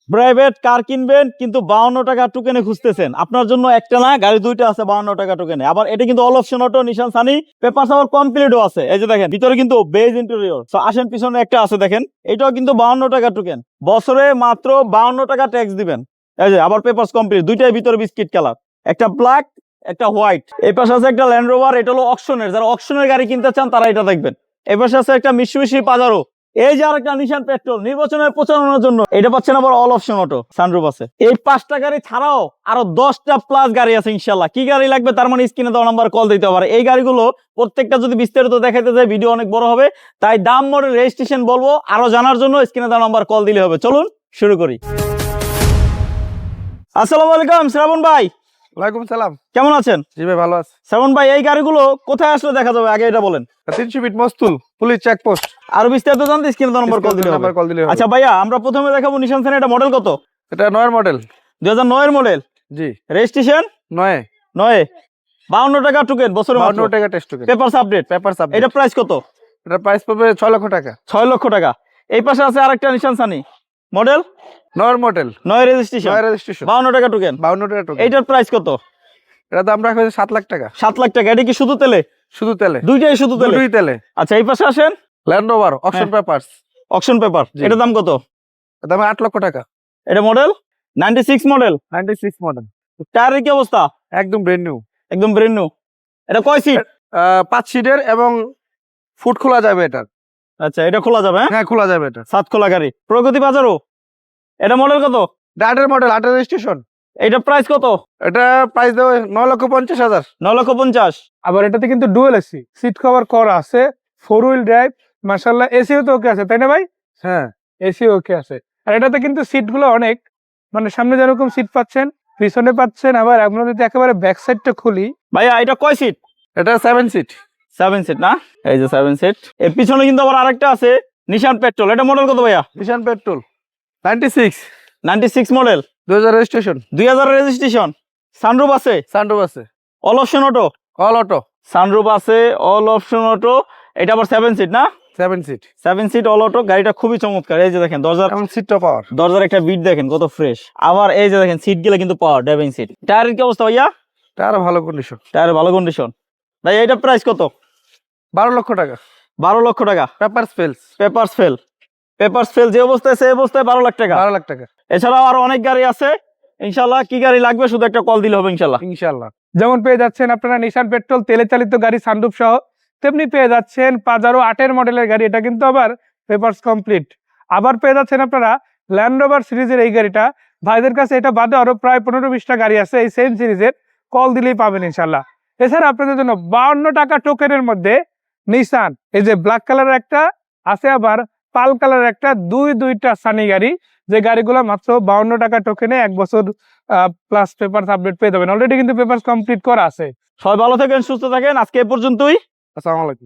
Private car কিনবেন কিন্তু 52 টাকা টোকেনে খুঁজতেছেন, আপনার জন্য একটা না গাড়ি দুইটা আছে 52 টাকা টোকেনে। আবার এটা কিন্তু অল অপশন অটো, নিশান সানি, পেপারস আবার কমপ্লিটও আছে। এই যে দেখেন ভিতরে কিন্তু বেজ ইন্টেরিয়র। সো আসেন পিছনে একটা আছে দেখেন, এটাও কিন্তু 52 টাকা টোকেন, বছরে মাত্র 52 টাকা ট্যাক্স দিবেন। এই যে আবার পেপারস কমপ্লিট, দুইটাই ভিতরে বিস্কিট কালার, একটা ব্ল্যাক একটা হোয়াইট। এই পাশে আছে একটা ল্যান্ড রোভার, এটা হলো অকশনের, যারা অকশনের গাড়ি কিনতে চান তারা এটা দেখবেন। এই পাশে আছে একটা মিৎসুবিশি পাজারো। এই যে আরেকটা নিশান পেট্রোল, নির্বাচনের প্রচারণার জন্য এটা পাচ্ছেন আবার অল অপশন অটো, সানরুফ আছে। এই 5টা গাড়ি ছাড়াও আরো 10টা প্লাস গাড়ি আছে ইনশাল্লাহ। কি গাড়ি লাগবে তার মানে স্ক্রিনে দেওয়া নাম্বার কল দিতে পারে। এই গাড়িগুলো প্রত্যেকটা যদি বিস্তারিত দেখাইতে যায় ভিডিও অনেক বড় হবে, তাই দাম, মডেল, রেজিস্ট্রেশন বলবো। আরো জানার জন্য স্ক্রিনে দেওয়া নাম্বার কল দিলে হবে। চলুন শুরু করি। আসসালামু আলাইকুম শ্রাবণ ভাই। ওয়ালাইকুম সালাম। কেমন আছেন? জি ভাই, ভালো আছে। শ্রাবণ ভাই, এই গাড়িগুলো কোথায় আসলে দেখা যাবে আগে এটা বলেন। 300 ফিট মস্তুল পুলিশ চেকপোস্ট। আরো বিস্তারিত জানতে স্ক্রিনে দেওয়া নাম্বার কল দিলে হবে। আচ্ছা ভাইয়া, আমরা প্রথমে দেখাবো নিশান সানি। এটা মডেল কত? এটা 9 মডেল। 2009 এর মডেল। জি। রেজিস্ট্রেশন 9 52 টাকা টোকেন, বছরে 52 টাকা test token. Papers update. Papers update. এটা প্রাইস কত? এটা প্রাইস পড়বে 6 লক্ষ টাকা। 6 লক্ষ টাকা। এই পাশে আছে আরেকটা Nissan Sunny model 9 model, 9 registration, 9 registration, 52 টাকা টোকেন। 52 টাকা টোকেন। এইটার প্রাইস কত? এটা দাম রাখা হয়েছে 7 লাখ টাকা। 7 লাখ টাকা। এটা কি শুধু তেলে? শুধু তেলে। দুইটাই শুধু তেলে? দুটোই তেলে। আচ্ছা এই পাশে আসেন, Land Rover auction papers. Auction paper. জি। এটার দাম কত? এর দাম 8 লক্ষ টাকা। এটা মডেল 96 মডেল। 96 মডেল। টায়ারের কি অবস্থা? একদম ব্র্যান্ড নিউ। একদম ব্র্যান্ড নিউ। এটা কয় সিট? 5 সিটের এবং ফুট খোলা যাবে এটা। আচ্ছা এটা খোলা যাবে? হ্যাঁ খোলা যাবে এটা। 7 খোলা গাড়ি। প্রগতি বাজারও। এটা মডেল কত? 8 মডেল, 8 রেজিস্ট্রেশন। এটা প্রাইস কত? এটা প্রাইস দেবে 9,50,000। 9,50,000। আবার এটাতে কিন্তু ডুয়েল এসি, সিট কভার করা আছে, 4 হুইল ড্রাইভ, মাশাআল্লাহ। এসিও তো ওকে আছে তাই না ভাই? হ্যাঁ এসি ওকে আছে। আর এটাতে কিন্তু সিটগুলো অনেক, মানে সামনে যেরকম সিট পাচ্ছেন পিছনে পাচ্ছেন। আবার আমরা যদি একেবারে ব্যাক সাইডটা খুলি, ভাইয়া এটা কয় সিট? এটা 7 সিট। 7 সিট না? এই যে 7 সিট। এর পিছনে কিন্তু আবার আরেকটা আছে নিশান পেট্রোল। এটা মডেল কত ভাইয়া? Nissan petrol 96 96 model, 2000 registration. 2000 registration. Sunroof আছে? সানরুফ আছে। All option auto? All auto. Sunroof আছে, অল অপশন অটো। এটা আবার 7 সিট না? 7 সিট। 7 seat all auto. গাড়িটা খুবই চমৎকার। এই যে দেখেন দরজার, এবং সিটটা পাওয়ার। দরজার একটা বিট দেখেন কত ফ্রেশ। আবার এই যে দেখেন সিট গুলো কিন্তু পাওয়ার, ড্রাইভিং সিট। টায়ারের কি অবস্থা ভাইয়া? এটা আরো ভালো কন্ডিশন। টায়ারের ভালো কন্ডিশন। ভাই এটা প্রাইস কত? 12 লক্ষ টাকা। 12 লক্ষ টাকা। Papers fails. Papers fail. Papers fail যে অবস্থায় সেই অবস্থায় 12 লাখ টাকা। 12 লাখ টাকা। এছাড়াও আরো অনেক গাড়ি আছে ইনশাল্লাহ। কি গাড়ি লাগবে শুধু একটা কল দিলে হবে ইনশাল্লাহ। ইনশাআল্লাহ। যেমন পেয়ে যাচ্ছেন আপনারা নিশান পেট্রোল তেলে চালিত গাড়ি সানরুফ সহ, তেমনি পেয়ে যাচ্ছেন পাজারো 8 মডেলের গাড়ি। এটা কিন্তু আবার পেপারস কমপ্লিট। আবার পেয়ে যাচ্ছেন আপনারা ল্যান্ড রোভার সিরিজের এই গাড়িটা। ভাইদের কাছে এটা বাদে আরো প্রায় 15-20টা গাড়ি আছে এই সেম সিরিজের, কল দিলেই পাবেন ইনশাল্লাহ। এছাড়া আপনাদের জন্য 52 টাকা টোকেনের মধ্যে নিশান, এই যে ব্ল্যাক কালারের একটা আছে, আবার পাল কালারের একটা, দুইটা সানি গাড়ি, যে গাড়িগুলো মাত্র 52 টাকা টোকেনে 1 বছর প্লাস পেপারস আপডেট পেয়ে যাবেন। অলরেডি কিন্তু পেপারস কমপ্লিট করা আছে। সবাই ভালো থাকেন, সুস্থ থাকেন। আজকে এ পর্যন্তই। আসসালামু আলাইকুম।